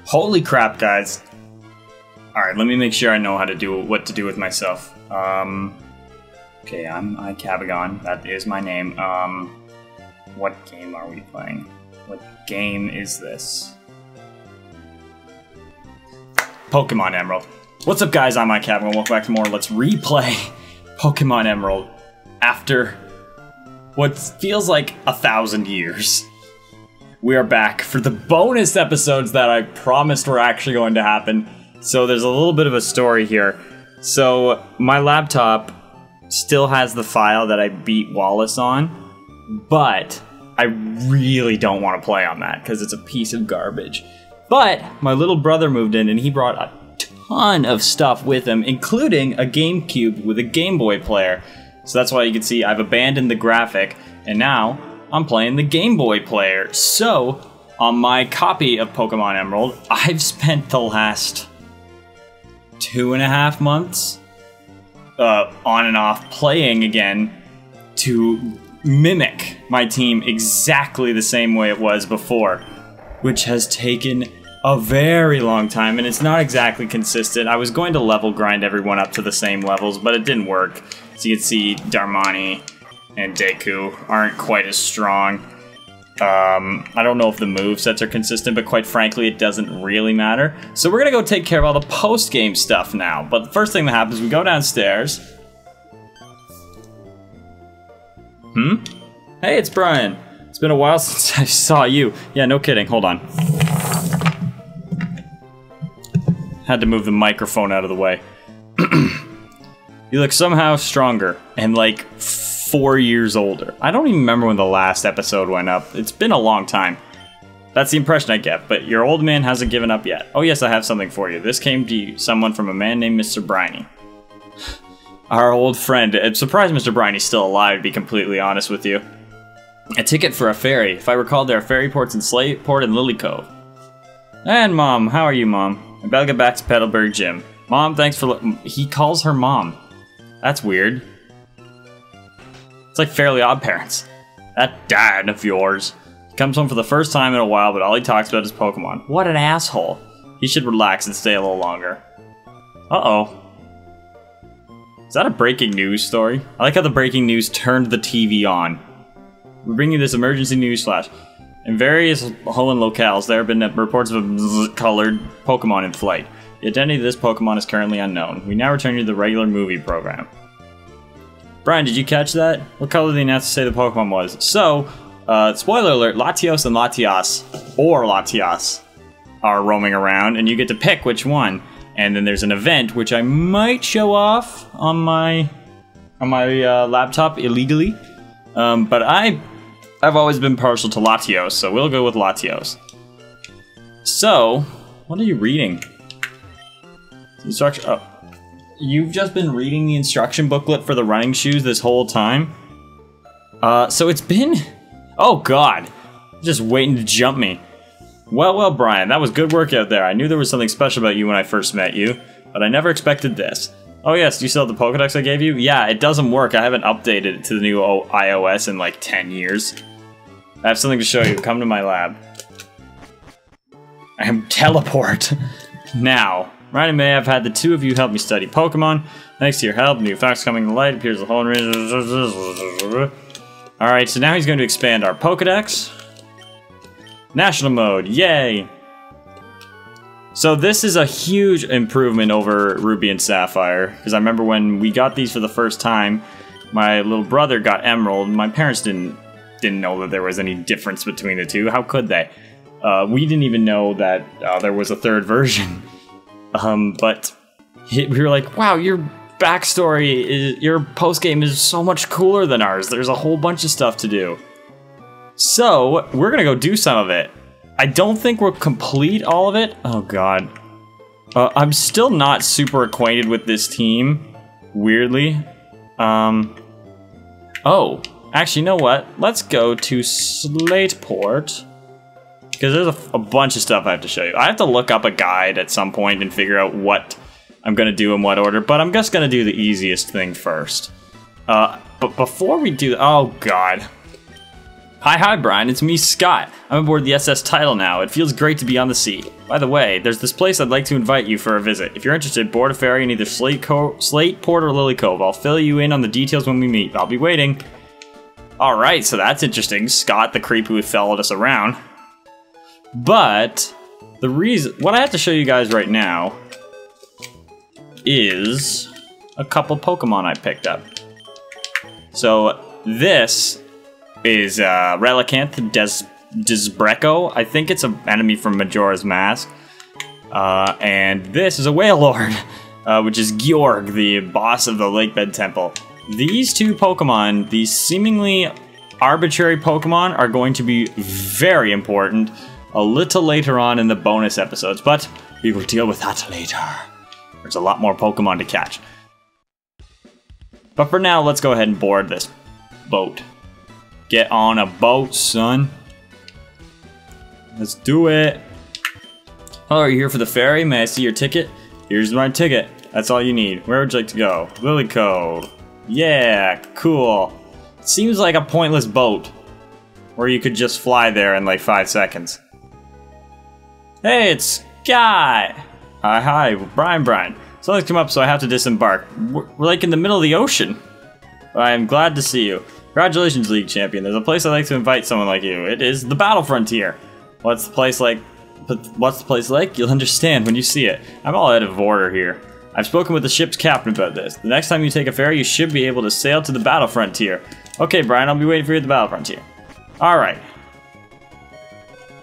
Holy crap, guys. Alright, let me make sure I know how to do what to do with myself. Okay, I'm iCabagon. That is my name. What game are we playing? What game is this? Pokemon Emerald. What's up, guys? I'm iCabagon. Welcome back to more Let's Replay Pokemon Emerald after what feels like 1,000 years. We are back for the bonus episodes that I promised were actually going to happen. So there's a little bit of a story here. So my laptop still has the file that I beat Wallace on, but I really don't want to play on that because it's a piece of garbage. But my little brother moved in and he brought a ton of stuff with him, including a GameCube with a Game Boy player. So that's why you can see I've abandoned the graphic and now I'm playing the Game Boy player. So on my copy of Pokemon Emerald, I've spent the last 2.5 months on and off playing again to mimic my team exactly the same way it was before, which has taken a very long time and it's not exactly consistent. I was going to level grind everyone up to the same levels, but it didn't work. So you can see Darmani and Deku aren't quite as strong. I don't know if the movesets are consistent, but quite frankly, it doesn't really matter. So we're gonna go take care of all the post-game stuff now. But the first thing that happens, we go downstairs. Hey, it's Brian. It's been a while since I saw you. Yeah, no kidding. Hold on. Had to move the microphone out of the way. You look somehow stronger and like 4 years older. I don't even remember when the last episode went up. It's been a long time. That's the impression I get, but your old man hasn't given up yet. Oh yes, I have something for you. This came to someone from a man named Mr. Briney. Our old friend. I'm surprised Mr. Briney's still alive, to be completely honest with you. A ticket for a ferry. If I recall, there are ferry ports in Slateport and Lily Cove. And Mom, how are you, Mom? I better get back to Petalburg Gym. Mom, thanks for he calls her Mom. That's weird. It's like Fairly Odd Parents. That dad of yours. He comes home for the first time in a while, but all he talks about is Pokemon. What an asshole. He should relax and stay a little longer. Uh-oh. Is that a breaking news story? I like how the breaking news turned the TV on. We bring you this emergency news flash. In various Hoenn locales, there have been reports of a colored Pokemon in flight. The identity of this Pokemon is currently unknown. We now return you to the regular movie program. Brian, did you catch that? What color did they announce to say the Pokemon was? So, spoiler alert, Latios and Latias, or Latias, are roaming around, and you get to pick which one. And then there's an event, which I might show off on my laptop illegally. But I've always been partial to Latios, so we'll go with Latios. So, what are you reading? Instruction. Oh, you've just been reading the instruction booklet for the running shoes this whole time? So it's been... Oh god, just waiting to jump me. Well, Brian, that was good work out there. I knew there was something special about you when I first met you, but I never expected this. Oh yes, do you still have the Pokedex I gave you? Yeah, it doesn't work. I haven't updated it to the new iOS in like 10 years. I have something to show you. Come to my lab. I am teleport. Now. Right in May, I've had the two of you help me study Pokemon. Thanks to your help, new facts coming to light, appears the whole range. Alright, so now he's going to expand our Pokedex. National mode, yay! So this is a huge improvement over Ruby and Sapphire, because I remember when we got these for the first time, my little brother got Emerald, and my parents didn't know that there was any difference between the two. How could they? We didn't even know that there was a third version. But we were like, wow, your backstory, your postgame is so much cooler than ours. There's a whole bunch of stuff to do. So, we're gonna go do some of it. I don't think we'll complete all of it. Oh god. I'm still not super acquainted with this team, weirdly. Oh, actually, you know what? Let's go to Slateport. Because there's a bunch of stuff I have to show you. I have to look up a guide at some point and figure out what I'm going to do in what order, but I'm just going to do the easiest thing first. But before we do... Oh, God. Hi, Brian. It's me, Scott. I'm aboard the SS Title now. It feels great to be on the sea. By the way, there's this place I'd like to invite you for a visit. If you're interested, board a ferry in either Slate, Port, or Lily Cove. I'll fill you in on the details when we meet. I'll be waiting. Alright, so that's interesting. Scott, the creep who followed us around. But the reason... what I have to show you guys right now is a couple Pokemon I picked up. So this is Relicanth Desbreco. I think it's an enemy from Majora's Mask. And this is a Wailord, which is Georg, the boss of the Lakebed Temple. These two Pokemon, these seemingly arbitrary Pokemon, are going to be very important a little later on in the bonus episodes, but we will deal with that later. There's a lot more Pokemon to catch. But for now, let's go ahead and board this boat. Get on a boat, son. Let's do it. Oh, are you here for the ferry? May I see your ticket? Here's my ticket. That's all you need. Where would you like to go? Lily Cove. Yeah, cool. Seems like a pointless boat where you could just fly there in like 5 seconds. Hey, it's Guy. Hi, Brian. Something's come up, so I have to disembark. We're like in the middle of the ocean. I am glad to see you. Congratulations, League Champion. There's a place I'd like to invite someone like you. It is the Battle Frontier. What's the place like? You'll understand when you see it. I'm all out of order here. I've spoken with the ship's captain about this. The next time you take a ferry, you should be able to sail to the Battle Frontier. Okay, Brian, I'll be waiting for you at the Battle Frontier. Alright.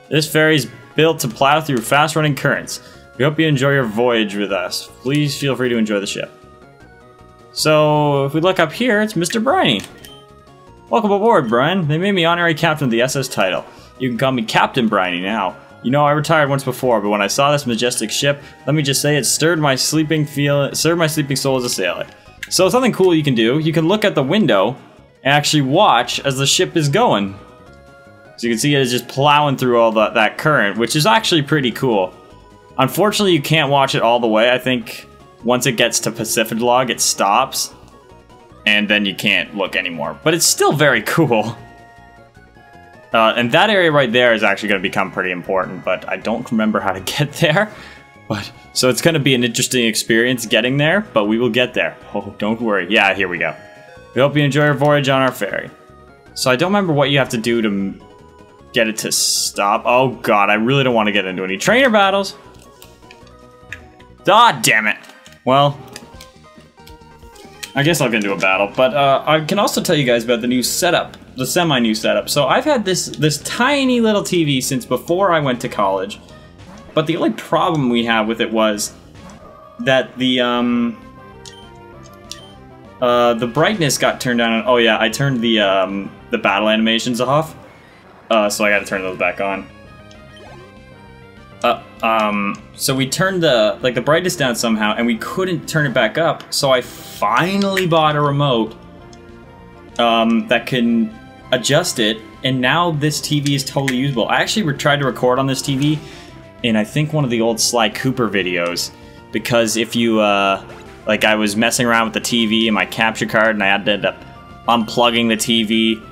This ferry's built to plow through fast-running currents. We hope you enjoy your voyage with us. Please feel free to enjoy the ship. So, if we look up here, it's Mr. Briny. Welcome aboard, Brian. They made me honorary captain of the SS Title. You can call me Captain Briny now. You know, I retired once before, but when I saw this majestic ship, let me just say it stirred my sleeping soul as a sailor. So something cool you can do, you can look at the window and actually watch as the ship is going. So you can see it is just plowing through all that current, which is actually pretty cool. Unfortunately, you can't watch it all the way. I think once it gets to Pacific Log, it stops, and then you can't look anymore. But it's still very cool. And that area right there is actually going to become pretty important, but I don't remember how to get there. So it's going to be an interesting experience getting there, but we will get there. Oh, don't worry. Yeah, here we go. We hope you enjoy your voyage on our ferry. So I don't remember what you have to do to get it to stop. Oh god, I really don't want to get into any trainer battles. Ah, damn it. Well, I guess I'll get into a battle, but I can also tell you guys about the new setup. The semi-new setup. So I've had this tiny little TV since before I went to college, but the only problem we have with it was that the brightness got turned down. Oh yeah, I turned the battle animations off, so I got to turn those back on. So we turned the brightness down somehow, and we couldn't turn it back up. So I finally bought a remote that can adjust it, and now this TV is totally usable. I actually tried to record on this TV in, I think, one of the old Sly Cooper videos, because if you, like, I was messing around with the TV and my capture card, and I had to end up unplugging the TV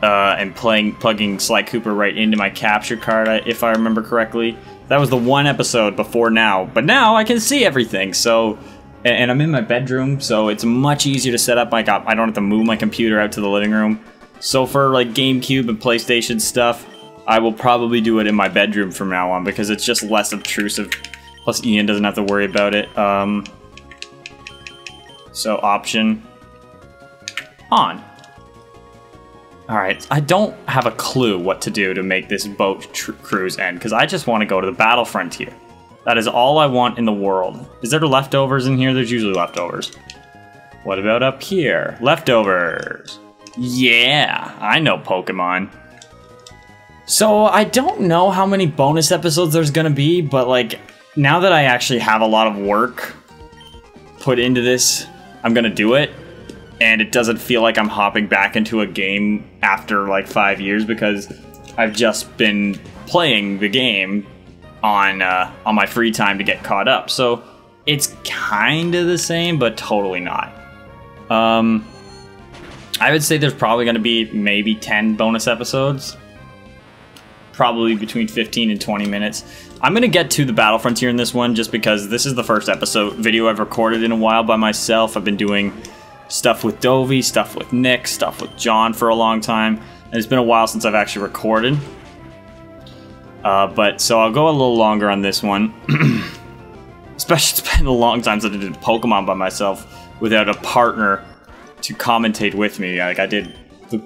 and plugging Sly Cooper right into my capture card, if I remember correctly. That was the one episode before now, but now I can see everything, so... And I'm in my bedroom, so it's much easier to set up. I don't have to move my computer out to the living room. So for like GameCube and PlayStation stuff, I will probably do it in my bedroom from now on because it's just less obtrusive. Plus Ian doesn't have to worry about it. So option on. Alright, I don't have a clue what to do to make this boat cruise end because I just want to go to the Battle Frontier. That is all I want in the world. Is there leftovers in here? There's usually leftovers. What about up here? Leftovers. Yeah, I know Pokemon. So I don't know how many bonus episodes there's gonna be, but like, now that I actually have a lot of work put into this, I'm gonna do it. And it doesn't feel like I'm hopping back into a game after like 5 years because I've just been playing the game on my free time to get caught up. So it's kind of the same, but totally not. I would say there's probably going to be maybe 10 bonus episodes. Probably between 15 and 20 minutes. I'm going to get to the Battle Frontier in this one just because this is the first video I've recorded in a while by myself. I've been doing stuff with Dovey, stuff with Nick, stuff with John for a long time. And it's been a while since I've actually recorded. So I'll go a little longer on this one. Especially it's been a long time since I did Pokemon by myself without a partner to commentate with me. Like I did the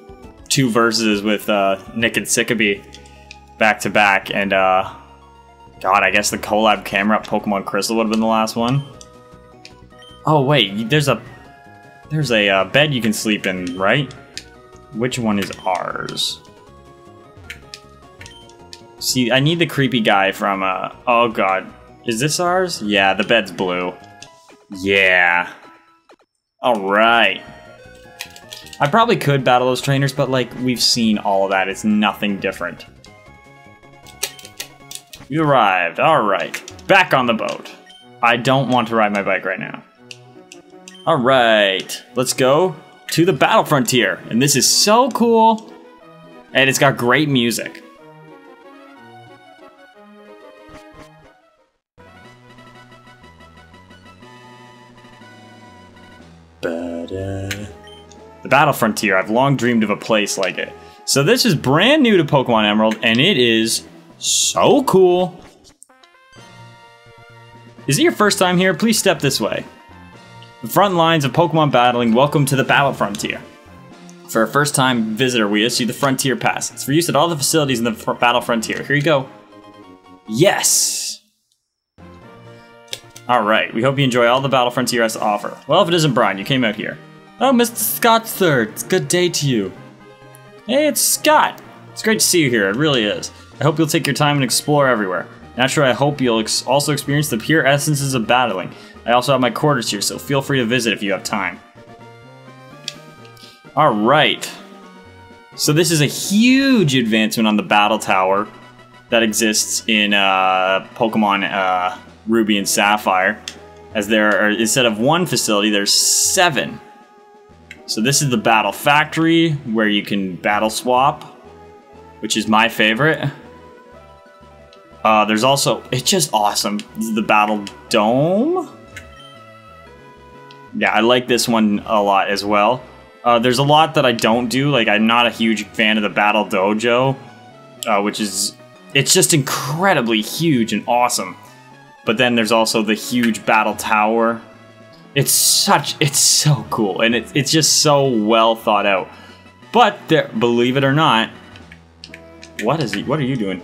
2 verses with Nick and Sickaby back to back, and God, I guess the collab camera up Pokemon Crystal would have been the last one. Oh wait, there's a bed you can sleep in, right? Which one is ours? See, I need the creepy guy from oh god. Is this ours? Yeah, the bed's blue. Yeah. Alright. I probably could battle those trainers, but like, we've seen all of that. It's nothing different. You arrived. Alright. Back on the boat. I don't want to ride my bike right now. Alright. Let's go to the Battle Frontier. And this is so cool. And it's got great music. The Battle Frontier. I've long dreamed of a place like it. So this is brand new to Pokemon Emerald, and it is so cool. Is it your first time here? Please step this way. The front lines of Pokemon battling, welcome to the Battle Frontier. For a first-time visitor, we issue the Frontier Pass. It's for use at all the facilities in the Battle Frontier. Here you go. Yes! Alright, we hope you enjoy all the Battle Frontier has to offer. Well, if it isn't Brian, you came out here. Oh, Mr. Scott's third. It's a good day to you. Hey, it's Scott. It's great to see you here. It really is. I hope you'll take your time and explore everywhere. Naturally, I hope you'll also experience the pure essences of battling. I also have my quarters here, so feel free to visit if you have time. Alright. So this is a huge advancement on the Battle Tower that exists in Pokemon Ruby and Sapphire. As there are, instead of 1 facility, there's 7. So this is the Battle Factory, where you can battle swap, which is my favorite. There's also, it's just awesome, this is the Battle Dome. Yeah, I like this one a lot as well. There's a lot that I don't do, like I'm not a huge fan of the Battle Dojo, which is, it's just incredibly huge and awesome. But then there's also the huge Battle Tower. It's so cool, and it's just so well thought out. But there, believe it or not, what are you doing?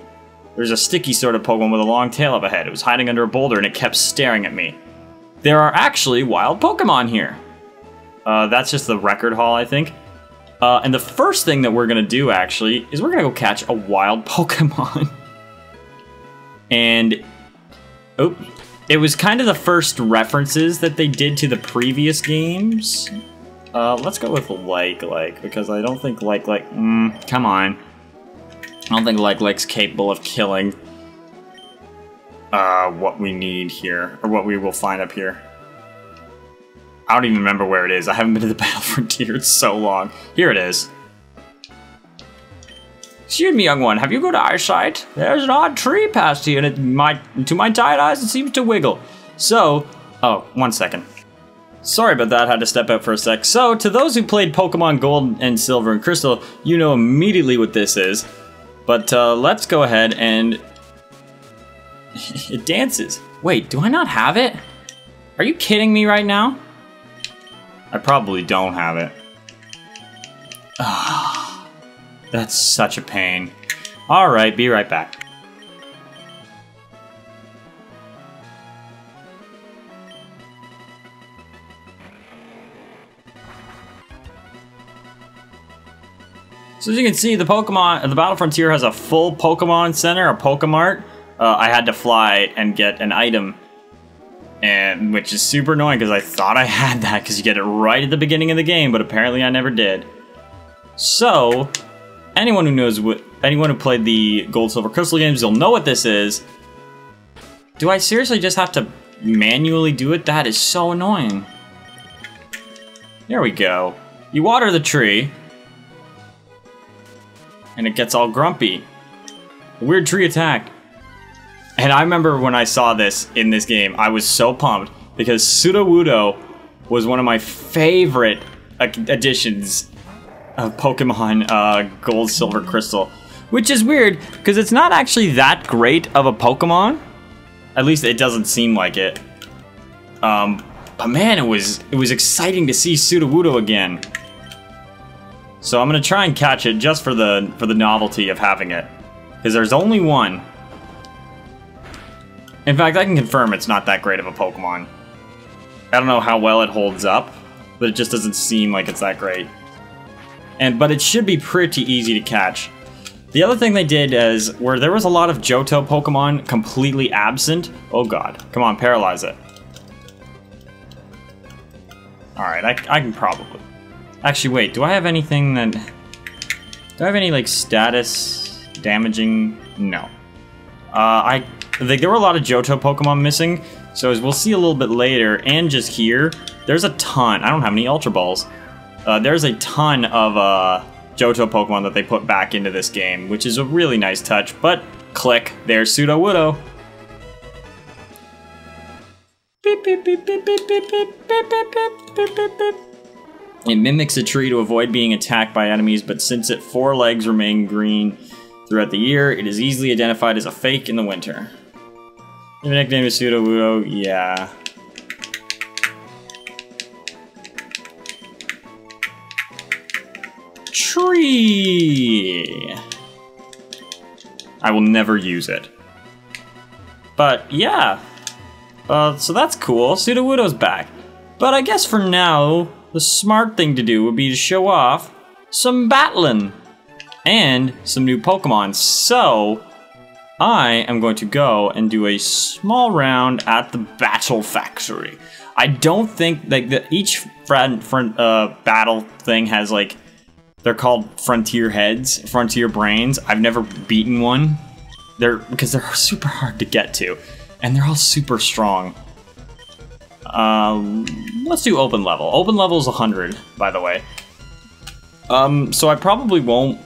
There's a sticky sort of Pokemon with a long tail up ahead. It was hiding under a boulder and it kept staring at me. There are actually wild Pokemon here. That's just the record hall, I think. And the first thing that we're gonna do actually is we're gonna go catch a wild Pokemon. And oh, it was kind of the first references that they did to the previous games. Let's go with like, because I don't think come on. I don't think Like's capable of killing what we need here, or what we will find up here. I don't even remember where it is. I haven't been to the Battle Frontier in so long. Here it is. Excuse me, young one, have you good eyesight? There's an odd tree past here, and to my tired eyes, it seems to wiggle. So, oh, 1 second. Sorry about that, had to step out for a sec. So, to those who played Pokemon Gold and Silver and Crystal, you know immediately what this is. But let's go ahead and... it dances. Wait, do I not have it? Are you kidding me right now? I probably don't have it. Ah, that's such a pain. Alright, be right back. So as you can see, the Battle Frontier has a full Pokemon Center, a Pokemart. I had to fly and get an item, and which is super annoying because I thought I had that because you get it right at the beginning of the game, but apparently I never did. So, anyone who played the Gold, Silver, Crystal games, you'll know what this is. Do I seriously just have to manually do it? That is so annoying. There we go. You water the tree, and it gets all grumpy. A weird tree attack. And I remember when I saw this in this game, I was so pumped because Sudowoodo was one of my favorite additions of Pokemon Gold, Silver, Crystal. Which is weird, because it's not actually that great of a Pokemon. At least it doesn't seem like it. But man, it was exciting to see Sudowoodo again. So I'm gonna try and catch it just for the novelty of having it, because there's only one. In fact, I can confirm it's not that great of a Pokemon. I don't know how well it holds up, but it just doesn't seem like it's that great. But it should be pretty easy to catch. The other thing they did is, where there was a lot of Johto Pokemon completely absent. Oh god, come on, paralyze it. Alright, I can probably. Actually, wait, do I have anything that... Do I have any, like, status damaging? No. There were a lot of Johto Pokemon missing, so as we'll see a little bit later, and just here, there's a ton. I don't have any Ultra Balls. There's a ton of, Johto Pokemon that they put back into this game, which is a really nice touch, but click, there's Sudowoodo. It mimics a tree to avoid being attacked by enemies, but since its 4 legs remain green throughout the year, it is easily identified as a fake in the winter. Your nickname is Sudowoodo, yeah. Tree. I will never use it. But yeah. So that's cool. Sudowoodo's back. But I guess for now, the smart thing to do would be to show off some battling and some new Pokemon. So I am going to go and do a small round at the Battle Factory. I don't think that each battle thing has like, they're called Frontier Heads, Frontier Brains. I've never beaten one. Because they're super hard to get to, and they're all super strong. Let's do open level. Open level is 100, by the way. So I probably won't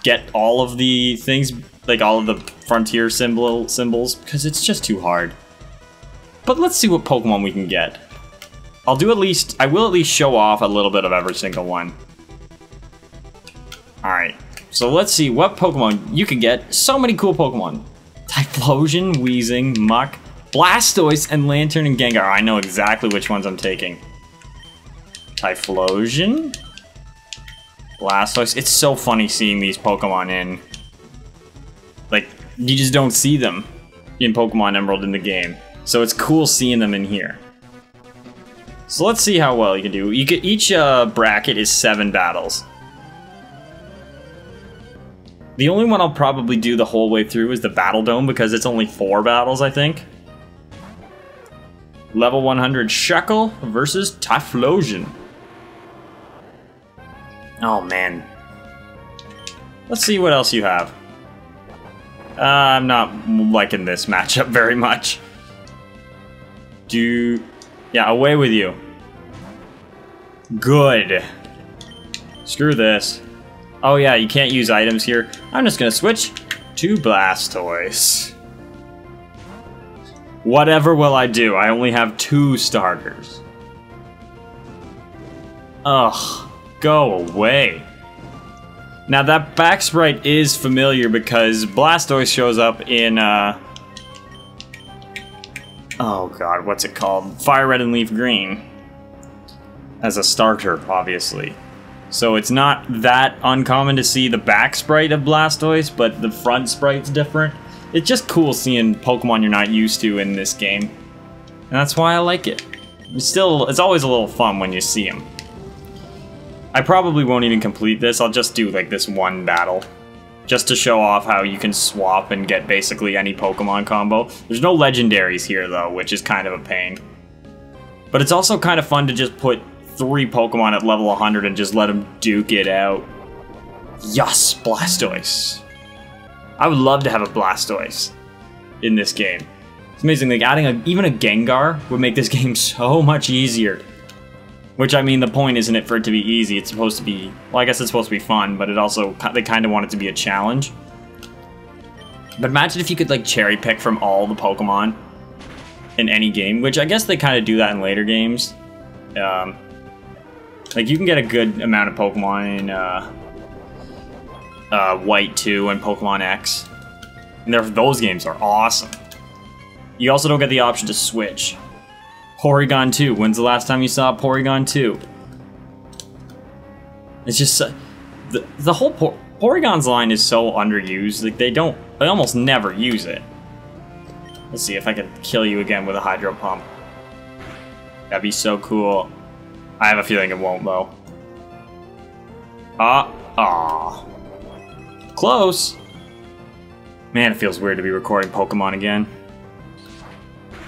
get all of the things, like all of the Frontier symbols, because it's just too hard. But let's see what Pokemon we can get. I will at least show off a little bit of every single one. Alright, so let's see what Pokemon you can get. So many cool Pokemon. Typhlosion, Weezing, Muck, Blastoise, and Lantern and Gengar. I know exactly which ones I'm taking. Typhlosion, Blastoise. It's so funny seeing these Pokemon in... Like, you just don't see them in Pokemon Emerald in the game. So it's cool seeing them in here. So let's see how well you can do. Each bracket is 7 battles. The only one I'll probably do the whole way through is the Battle Dome, because it's only 4 battles, I think. Level 100 Shuckle versus Typhlosion. Oh, man. Let's see what else you have. I'm not liking this matchup very much. Yeah, away with you. Good. Screw this. Oh yeah, you can't use items here. I'm just gonna switch to Blastoise. Whatever will I do? I only have 2 starters. Ugh, go away. Now that back sprite is familiar because Blastoise shows up in, oh god, what's it called? Fire Red and Leaf Green. As a starter, obviously. So it's not that uncommon to see the back sprite of Blastoise, but the front sprite's different. It's just cool seeing Pokemon you're not used to in this game. And that's why I like it. It's always a little fun when you see them. I probably won't even complete this, I'll just do like this one battle. Just to show off how you can swap and get basically any Pokemon combo. There's no legendaries here though, which is kind of a pain. But it's also kind of fun to just put 3 Pokemon at level 100 and just let them duke it out. Yes, Blastoise. I would love to have a Blastoise in this game. It's amazing, like adding even a Gengar would make this game so much easier. Which, I mean, the point isn't it for it to be easy. It's supposed to be... Well, I guess it's supposed to be fun, but it also... They kind of want it to be a challenge. But imagine if you could, like, cherry pick from all the Pokemon in any game. Which I guess they kind of do that in later games. Like, you can get a good amount of Pokemon in White 2 and Pokemon X. And those games are awesome. You also don't get the option to switch. Porygon 2. When's the last time you saw Porygon 2? It's just... The whole Porygon's line is so underused. Like, they almost never use it. Let's see if I can kill you again with a Hydro Pump. That'd be so cool. I have a feeling it won't, though. Close! Man, it feels weird to be recording Pokemon again.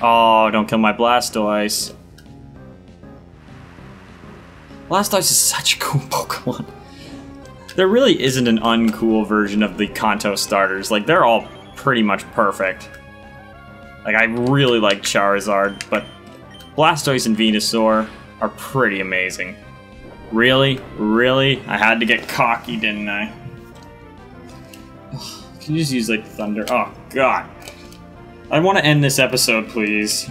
Oh, don't kill my Blastoise. Blastoise is such a cool Pokemon. There really isn't an uncool version of the Kanto starters. Like, they're all pretty much perfect. Like, I really like Charizard, but Blastoise and Venusaur are pretty amazing. Really? Really? I had to get cocky, didn't I? Can you just use, like, Thunder? Oh, God. I want to end this episode, please.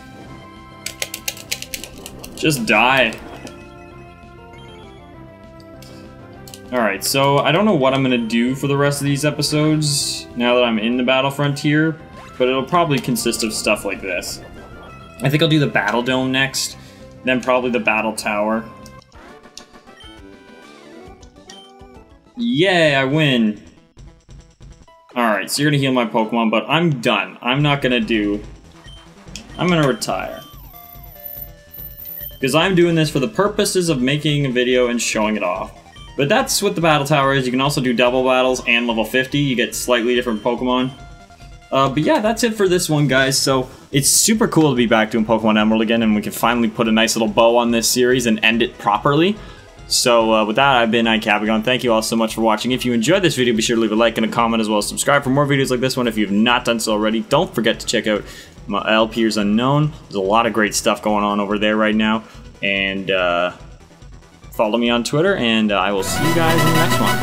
Just die. Alright, so I don't know what I'm going to do for the rest of these episodes now that I'm in the Battle Frontier, but it'll probably consist of stuff like this. I think I'll do the Battle Dome next, then probably the Battle Tower. Yay, I win! Alright, so you're gonna heal my Pokemon, but I'm done. I'm gonna retire. Because I'm doing this for the purposes of making a video and showing it off. But that's what the Battle Tower is. You can also do double battles and level 50. You get slightly different Pokemon. But yeah, that's it for this one, guys. So it's super cool to be back doing Pokemon Emerald again, and we can finally put a nice little bow on this series and end it properly. So with that, I've been iCabagon. Thank you all so much for watching. If you enjoyed this video, be sure to leave a like and a comment, as well as subscribe for more videos like this one if you've not done so already. Don't forget to check out my LPersUnknown. There's a lot of great stuff going on over there right now. And follow me on Twitter, and I will see you guys in the next one.